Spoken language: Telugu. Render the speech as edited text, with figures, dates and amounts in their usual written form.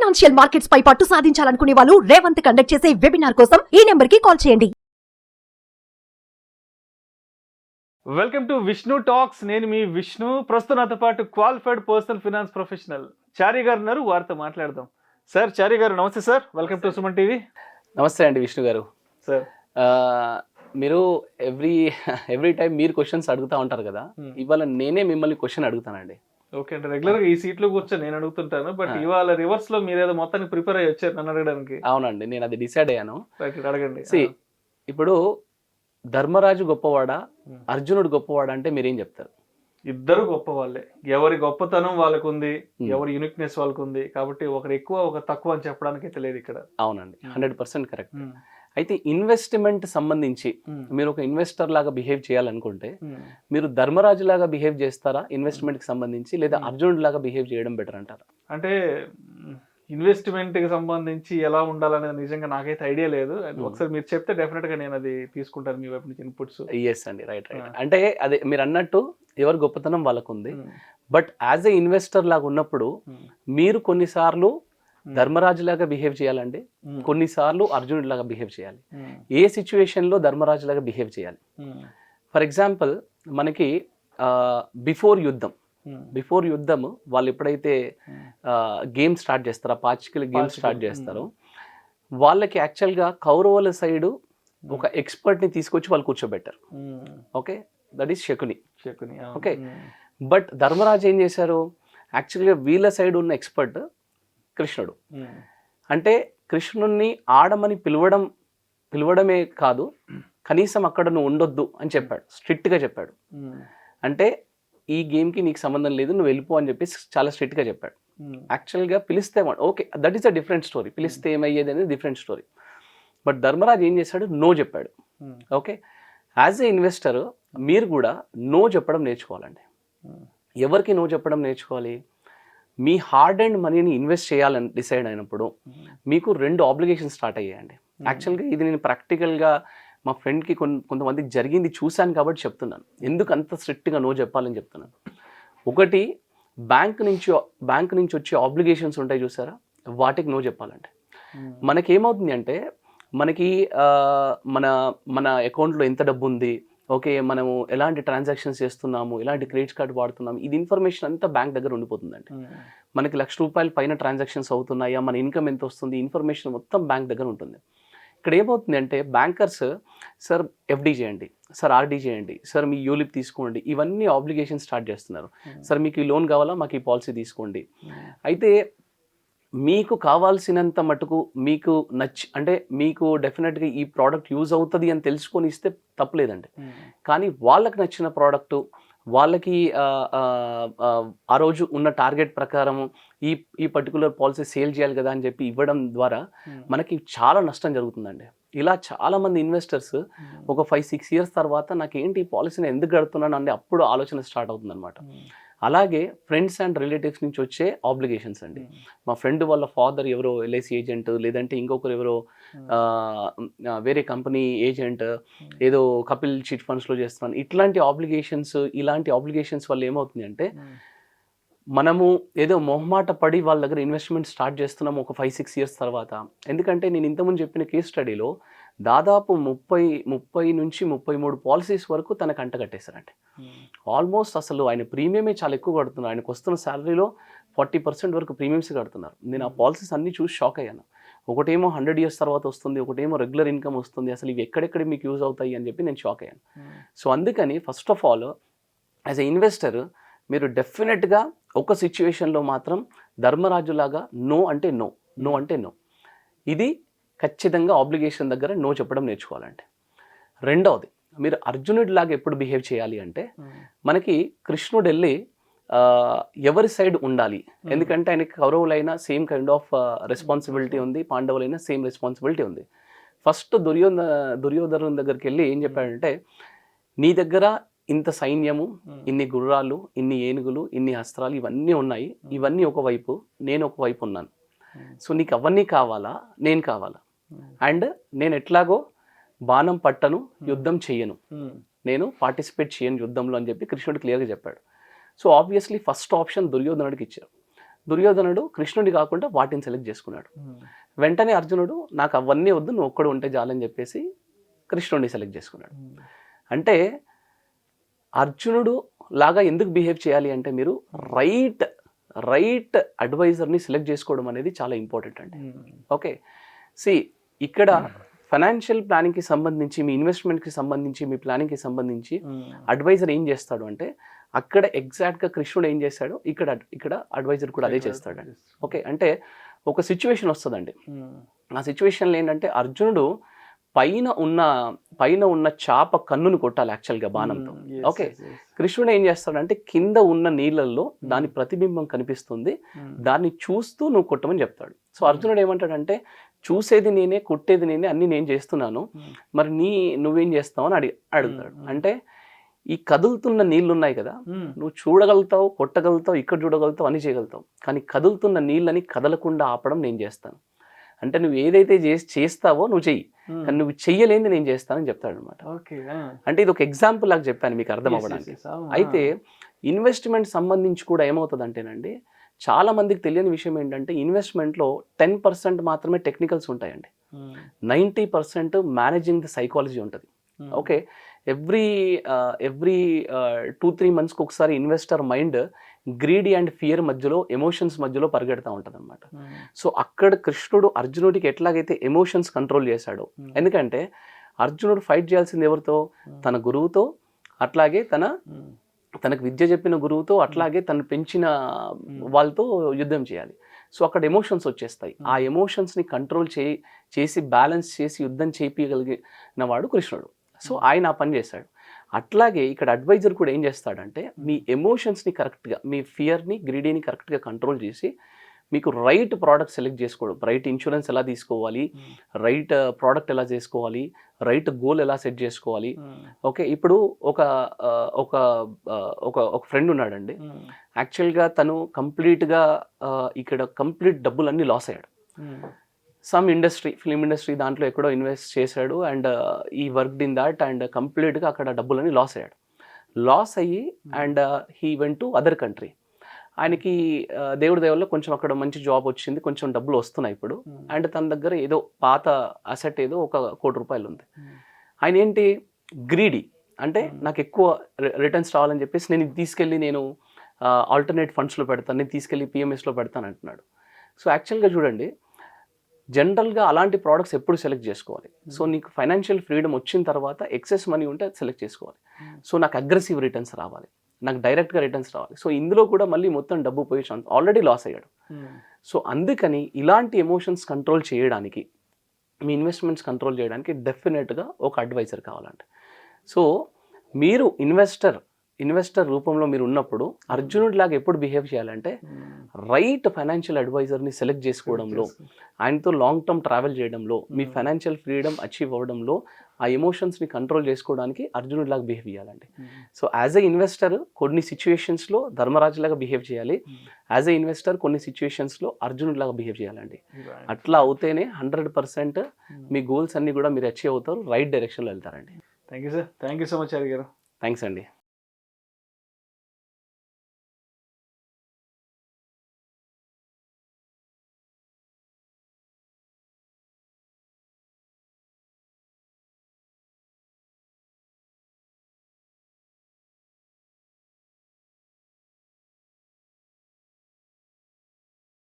ఫైనాన్షియల్ మార్కెట్స్ పై పట్టు సాధించాలనుకునే వాళ్ళు రేవంత్ కండక్ట్ చేసే వెబినార్ కోసం ఈ నెంబర్ కి కాల్ చేయండి. Welcome to Vishnu talks. నేను మీ విష్ణు. ప్రస్తుతం నాతో పాటు క్వాలిఫైడ్ పర్సనల్ ఫినాన్స్ ప్రొఫెషనల్ చారీ గారు ఉన్నారు. వారితో మాట్లాడదాం. సార్, చారీ గారు నమస్తే sir. Welcome to Suman TV. నమస్తే అండి విష్ణు గారు. సార్, మీరు ఎవ్రీ టైం మీరు క్వశ్చన్స్ అడుగుతూ ఉంటారు కదా, ఇవాళ నేనే మిమ్మల్ని క్వశ్చన్ అడుగుతానండి. ఓకే అంటే రెగ్యులర్గా ఈ సీట్లో కూర్చొని నేను అడుగుతుంటాను, బట్ ఇవాళ రివర్స్ లో మీరేదో మొత్తానికి ప్రిపేర్ అయ్యి వచ్చారు నన్ను అడగడానికి. అవునండి, నేను అది డిసైడ్ అయ్యాను. అడగండి. ఇప్పుడు ధర్మరాజు గొప్పవాడా, అర్జునుడు గొప్పవాడా అంటే మీరేం చెప్తారు? ఇద్దరు గొప్ప వాళ్ళే. ఎవరి గొప్పతనం వాళ్ళకు ఉంది, ఎవరి యూనిక్నెస్ వాళ్ళకు ఉంది. కాబట్టి ఒకరు ఎక్కువ ఒక తక్కువ అని చెప్పడానికి అయితే లేదు ఇక్కడ. అవునండి, 100% కరెక్ట్. అయితే ఇన్వెస్ట్మెంట్ సంబంధించి మీరు ఒక ఇన్వెస్టర్ లాగా బిహేవ్ చేయాలనుకుంటే మీరు ధర్మరాజు లాగా బిహేవ్ చేస్తారా ఇన్వెస్ట్మెంట్ కి సంబంధించి, లేదా అర్జునుడు లాగా బిహేవ్ చేయడం బెటర్ అంటారా? అంటే ఇన్వెస్ట్మెంట్ కి సంబంధించి ఎలా ఉండాలనేది నిజంగా నాకైతే ఐడియా లేదు. ఒకసారి మీరు చెప్తే డెఫినెట్ గా నేను అది తీసుకుంటాను మీ వైపు నుంచి ఇన్పుట్స్. ఎస్ అండి, రైట్. అంటే అదే మీరు అన్నట్టు ఎవరి గొప్పతనం వాళ్ళకు ఉంది. బట్ యాజ్ ఏ ఇన్వెస్టర్ లాగా ఉన్నప్పుడు మీరు కొన్నిసార్లు ధర్మరాజు లాగా బిహేవ్ చేయాలండి, కొన్నిసార్లు అర్జునుడి లాగా బిహేవ్ చేయాలి. ఏ సిచ్యువేషన్ లో ధర్మరాజు లాగా బిహేవ్ చేయాలి? ఫర్ ఎగ్జాంపుల్, మనకి బిఫోర్ యుద్ధం వాళ్ళు ఎప్పుడైతే గేమ్ స్టార్ట్ చేస్తారో, పాచికల గేమ్ స్టార్ట్ చేస్తారో, వాళ్ళకి యాక్చువల్గా కౌరవుల సైడు ఒక ఎక్స్పర్ట్ని తీసుకొచ్చి వాళ్ళు కూర్చోబెట్టారు. Okay, that is Shakuni. Okay, but Dharmaraju ఏం చేశారు? యాక్చువల్గా వీళ్ళ సైడ్ ఉన్న ఎక్స్పర్ట్ కృష్ణుడు. అంటే కృష్ణుణ్ణి ఆడమని పిలవడమే కాదు, కనీసం అక్కడ నువ్వు ఉండొద్దు అని చెప్పాడు, స్ట్రిక్ట్గా చెప్పాడు. అంటే ఈ గేమ్కి నీకు సంబంధం లేదు, నువ్వు వెళ్ళిపో అని చెప్పేసి చాలా స్ట్రిక్ట్గా చెప్పాడు. యాక్చువల్గా పిలిస్తే okay, that is a different story. పిలిస్తే ఏమయ్యేది అనేది డిఫరెంట్ స్టోరీ. బట్ ధర్మరాజు ఏం చేశాడు? నో చెప్పాడు. ఓకే, యాజ్ ఏ ఇన్వెస్టర్ మీరు కూడా నో చెప్పడం నేర్చుకోవాలండి. ఎవరికి నో చెప్పడం నేర్చుకోవాలి? మీ హార్డ్ అండ్ మనీని ఇన్వెస్ట్ చేయాలని డిసైడ్ అయినప్పుడు మీకు 2 ఆబ్లిగేషన్స్ స్టార్ట్ అయ్యాయండి. యాక్చువల్గా ఇది నేను ప్రాక్టికల్గా మా ఫ్రెండ్కి కొంతమందికి జరిగింది చూశాను కాబట్టి చెప్తున్నాను. ఎందుకు అంత స్ట్రిక్ట్గా నో చెప్పాలని చెప్తున్నాను. ఒకటి, బ్యాంక్ నుంచి వచ్చే ఆబ్లిగేషన్స్ ఉంటాయి చూసారా, వాటికి నో చెప్పాలండి. మనకేమవుతుంది అంటే మనకి మన అకౌంట్లో ఎంత డబ్బు ఉంది, ఓకే, మనము ఎలాంటి ట్రాన్సాక్షన్స్ చేస్తున్నాము, ఎలాంటి క్రెడిట్ కార్డు వాడుతున్నాము, ఇది ఇన్ఫర్మేషన్ అంతా బ్యాంక్ దగ్గర ఉండిపోతుందండి. మనకి ₹1,00,000 పైన ట్రాన్సాక్షన్స్ అవుతున్నాయా, మన ఇన్కమ్ ఎంత వస్తుంది, ఇన్ఫర్మేషన్ మొత్తం బ్యాంక్ దగ్గర ఉంటుంది. ఇక్కడ ఏమవుతుంది అంటే బ్యాంకర్స్, సార్ ఎఫ్డి చేయండి, సార్ ఆర్డీ చేయండి, సార్ మీ యూలిప్ తీసుకోండి, ఇవన్నీ ఆబ్లిగేషన్ స్టార్ట్ చేస్తున్నారు. సార్ మీకు ఈ లోన్ కావాలా, మాకు ఈ పాలసీ తీసుకోండి. అయితే మీకు కావాల్సినంత మటుకు మీకు అంటే మీకు డెఫినెట్గా ఈ ప్రోడక్ట్ యూజ్ అవుతుంది అని తెలుసుకొని ఇస్తే తప్పులేదండి. కానీ వాళ్ళకి నచ్చిన ప్రోడక్టు, వాళ్ళకి ఆ రోజు ఉన్న టార్గెట్ ప్రకారం ఈ పర్టికులర్ పాలసీ సేల్ చేయాలి కదా అని చెప్పి ఇవ్వడం ద్వారా మనకి చాలా నష్టం జరుగుతుందండి. ఇలా చాలామంది ఇన్వెస్టర్స్ ఒక 5-6 ఇయర్స్ తర్వాత నాకేంటి ఈ పాలసీని ఎందుకు కడుతున్నాను అంటే అప్పుడు ఆలోచన స్టార్ట్ అవుతుంది అనమాట. అలాగే ఫ్రెండ్స్ అండ్ రిలేటివ్స్ నుంచి వచ్చే ఆబ్లిగేషన్స్ అండి. మా ఫ్రెండ్ వాళ్ళ ఫాదర్ ఎవరో ఎల్ఐసి ఏజెంట్, లేదంటే ఇంకొకరు ఎవరో వేరే కంపెనీ ఏజెంట్, ఏదో కపిల్ చిట్ ఫండ్స్లో చేస్తున్నాను, ఇలాంటి ఆబ్లిగేషన్స్ వల్ల ఏమవుతుంది అంటే మనము ఏదో మొహమాట పడి వాళ్ళ దగ్గర ఇన్వెస్ట్మెంట్ స్టార్ట్ చేస్తున్నాము ఒక 5-6 ఇయర్స్ తర్వాత. ఎందుకంటే నేను ఇంతకుముందు చెప్పిన కేస్ స్టడీలో దాదాపు 30 నుంచి 33 పాలసీస్ వరకు తనకు అంటగట్టేశారండి. ఆల్మోస్ట్ అసలు ఆయన ప్రీమియమే చాలా ఎక్కువ కడుతున్నారు. ఆయనకు వస్తున్న శాలరీలో 40% వరకు ప్రీమియమ్స్ కడుతున్నారు. నేను ఆ పాలసీస్ అన్నీ చూసి షాక్ అయ్యాను. ఒకటేమో 100 ఇయర్స్ తర్వాత వస్తుంది, ఒకటేమో రెగ్యులర్ ఇన్కమ్ వస్తుంది, అసలు ఇవి ఎక్కడెక్కడ మీకు యూజ్ అవుతాయి అని చెప్పి నేను షాక్ అయ్యాను. సో అందుకని first of all as a investor మీరు డెఫినెట్గా ఒక సిచ్యువేషన్లో మాత్రం ధర్మరాజులాగా నో అంటే నో, ఇది ఖచ్చితంగా ఆబ్లిగేషన్ దగ్గర నో చెప్పడం నేర్చుకోవాలండి. రెండవది, మీరు అర్జునుడి లాగా ఎప్పుడు బిహేవ్ చేయాలి అంటే మనకి కృష్ణుడు వెళ్ళి ఎవరి సైడ్ ఉండాలి, ఎందుకంటే ఆయనకి కౌరవులైనా సేమ్ కైండ్ ఆఫ్ రెస్పాన్సిబిలిటీ ఉంది, పాండవులైనా సేమ్ రెస్పాన్సిబిలిటీ ఉంది. ఫస్ట్ దుర్యోధను దగ్గరికి వెళ్ళి ఏం చెప్పాడంటే, నీ దగ్గర ఇంత సైన్యము, ఇన్ని గుర్రాలు, ఇన్ని ఏనుగులు, ఇన్ని అస్త్రాలు, ఇవన్నీ ఉన్నాయి, ఇవన్నీ ఒకవైపు, నేను ఒకవైపు ఉన్నాను. సో నీకు అవన్నీ కావాలా, నేను కావాలా? అండ్ నేను ఎట్లాగో బాణం పట్టను, యుద్ధం చెయ్యను, నేను పార్టిసిపేట్ చేయను యుద్ధంలో అని చెప్పి కృష్ణుడు క్లియర్గా చెప్పాడు. సో ఆబ్వియస్లీ ఫస్ట్ ఆప్షన్ దుర్యోధనుడికి ఇచ్చారు. దుర్యోధనుడు కృష్ణుడి కాకుండా వాటిని సెలెక్ట్ చేసుకున్నాడు. వెంటనే అర్జునుడు నాకు అవన్నీ వద్దు, నువ్వు ఒక్కడు ఉంటే చాలని చెప్పేసి కృష్ణుడిని సెలెక్ట్ చేసుకున్నాడు. అంటే అర్జునుడు లాగా ఎందుకు బిహేవ్ చేయాలి అంటే మీరు రైట్ అడ్వైజర్ని సెలెక్ట్ చేసుకోవడం అనేది చాలా ఇంపార్టెంట్ అండి. ఓకే, ఇక్కడ ఫైనాన్షియల్ ప్లానింగ్కి సంబంధించి, మీ ఇన్వెస్ట్మెంట్కి సంబంధించి, మీ ప్లానింగ్కి సంబంధించి అడ్వైజర్ ఏం చేస్తాడు అంటే అక్కడ ఎగ్జాక్ట్గా కృష్ణుడు ఏం చేస్తాడు, ఇక్కడ అడ్వైజర్ కూడా అదే చేస్తాడు. ఓకే, అంటే ఒక సిచ్యువేషన్ వస్తుందండి. ఆ సిచ్యువేషన్లో ఏంటంటే అర్జునుడు పైన ఉన్న చాప కన్నును కొట్టాలి యాక్చువల్గా బాణంతో. ఓకే, కృష్ణుడు ఏం చేస్తాడంటే కింద ఉన్న నీళ్ళల్లో దాని ప్రతిబింబం కనిపిస్తుంది, దాన్ని చూస్తూ నువ్వు కొట్టమని చెప్తాడు. సో అర్జునుడు ఏమంటాడంటే చూసేది నేనే, కొట్టేది నేనే, అన్ని నేను చేస్తున్నాను, మరి నువ్వేం చేస్తావు అని అడుగుతాడు. అంటే ఈ కదులుతున్న నీళ్ళు ఉన్నాయి కదా, నువ్వు చూడగలుగుతావు, కొట్టగలుగుతావు, ఇక్కడ చూడగలుగుతావు, అన్ని చేయగలుగుతావు, కానీ కదులుతున్న నీళ్ళని కదలకుండా ఆపడం నేను చేస్తాను. అంటే నువ్వు ఏదైతే చేస్తావో నువ్వు చెయ్యి, కానీ నువ్వు చెయ్యలేని నేను చేస్తానని చెప్తాడు అనమాట. అంటే ఇది ఒక ఎగ్జాంపుల్ లాగా చెప్పాను మీకు అర్థం అవ్వడానికి. అయితే ఇన్వెస్ట్మెంట్ సంబంధించి కూడా ఏమవుతుంది అంటేనండి, చాలా మందికి తెలియని విషయం ఏంటంటే ఇన్వెస్ట్మెంట్లో 10% మాత్రమే టెక్నికల్స్ ఉంటాయండి, 90% మేనేజింగ్ ది సైకాలజీ ఉంటుంది. ఓకే, ఎవ్రీ 2-3 మంత్స్కి ఒకసారి investor mind greedy and fear మధ్యలో, ఎమోషన్స్ మధ్యలో పరిగెడతా ఉంటుంది అనమాట. సో అక్కడ కృష్ణుడు అర్జునుడికి ఎట్లాగైతే ఎమోషన్స్ కంట్రోల్ చేశాడో, ఎందుకంటే అర్జునుడు ఫైట్ చేయాల్సింది ఎవరితో, తన గురువుతో, అట్లాగే తనకు విద్య చెప్పిన గురువుతో, అట్లాగే తను పెంచిన వాళ్ళతో యుద్ధం చేయాలి. సో అక్కడ ఎమోషన్స్ వచ్చేస్తాయి. ఆ ఎమోషన్స్ని కంట్రోల్ చేసి బ్యాలెన్స్ చేసి యుద్ధం చేయించగలిగిన వాడు కృష్ణుడు. సో ఆయన ఆ పని చేశాడు. అట్లాగే ఇక్కడ అడ్వైజర్ కూడా ఏం చేస్తాడంటే మీ ఎమోషన్స్ని కరెక్ట్గా, మీ ఫియర్ని, గ్రీడీని కరెక్ట్గా కంట్రోల్ చేసి మీకు రైట్ ప్రోడక్ట్ సెలెక్ట్ చేసుకోవడం, రైట్ ఇన్సూరెన్స్ ఎలా తీసుకోవాలి, రైట్ ప్రోడక్ట్ ఎలా చేసుకోవాలి, రైట్ గోల్ ఎలా సెట్ చేసుకోవాలి. ఓకే, ఇప్పుడు ఒక ఫ్రెండ్ ఉన్నాడండి, యాక్చువల్గా తను కంప్లీట్గా ఇక్కడ డబ్బులన్నీ లాస్ అయ్యాడు. సమ్ ఇండస్ట్రీ, ఫిలిం ఇండస్ట్రీ దాంట్లో ఎక్కడో ఇన్వెస్ట్ చేశాడు అండ్ ఈ వర్క్ ఇన్ దాట్ అండ్ కంప్లీట్గా అక్కడ డబ్బులని లాస్ అయ్యి and he went to other country. ఆయనకి దేవుడి దేవుల్లో కొంచెం అక్కడ మంచి జాబ్ వచ్చింది, కొంచెం డబ్బులు వస్తున్నాయి ఇప్పుడు, అండ్ తన దగ్గర ఏదో పాత అసెట్ ఏదో $1 కోటి ఉంది. ఆయన ఏంటి గ్రీడీ, అంటే నాకు ఎక్కువ రిటర్న్స్ రావాలని చెప్పేసి నేను ఇది తీసుకెళ్ళి నేను ఆల్టర్నేట్ ఫండ్స్లో పెడతాను, నేను తీసుకెళ్ళి పిఎంఎస్లో పెడతాను అంటున్నాడు. సో యాక్చువల్గా చూడండి, జనరల్గా అలాంటి ప్రోడక్ట్స్ ఎప్పుడు సెలెక్ట్ చేసుకోవాలి. సో నీకు ఫైనాన్షియల్ ఫ్రీడమ్ వచ్చిన తర్వాత ఎక్సెస్ మనీ ఉంటే సెలెక్ట్ చేసుకోవాలి. సో నాకు అగ్రెసివ్ రిటర్న్స్ రావాలి, నాకు డైరెక్ట్గా రిటర్న్స్ రావాలి. సో ఇందులో కూడా మళ్ళీ మొత్తం డబ్బు పోయి ఆల్రెడీ లాస్ అయ్యాడు. సో అందుకని ఇలాంటి ఎమోషన్స్ కంట్రోల్ చేయడానికి, మీ ఇన్వెస్ట్మెంట్స్ కంట్రోల్ చేయడానికి డెఫినెట్గా ఒక అడ్వైజర్ కావాలంట. సో మీరు ఇన్వెస్టర్ రూపంలో మీరు ఉన్నప్పుడు అర్జునుడి లాగా ఎప్పుడు బిహేవ్ చేయాలంటే రైట్ ఫైనాన్షియల్ అడ్వైజర్ని సెలెక్ట్ చేసుకోవడంలో, ఆయనతో లాంగ్ టర్మ్ ట్రావెల్ చేయడంలో, మీ ఫైనాన్షియల్ ఫ్రీడమ్ అచీవ్ అవ్వడంలో ఆ ఎమోషన్స్ని కంట్రోల్ చేసుకోవడానికి అర్జునుడి లాగా బిహేవ్ చేయాలండి. సో యాజ్ ఎ ఇన్వెస్టర్ కొన్ని సిచ్యువేషన్స్లో ధర్మరాజులాగా బిహేవ్ చేయాలి, యాజ్ ఎ ఇన్వెస్టర్ కొన్ని సిచ్యువేషన్స్లో అర్జునుడి లాగా బిహేవ్ చేయాలండి. అట్లా అవుతేనే 100% మీ గోల్స్ అన్నీ కూడా మీరు అచీవ్ అవుతారు, రైట్ డైరెక్షన్లో వెళ్తారండి. Thank you sir, thank you so much Chary గారు. థ్యాంక్స్ అండి.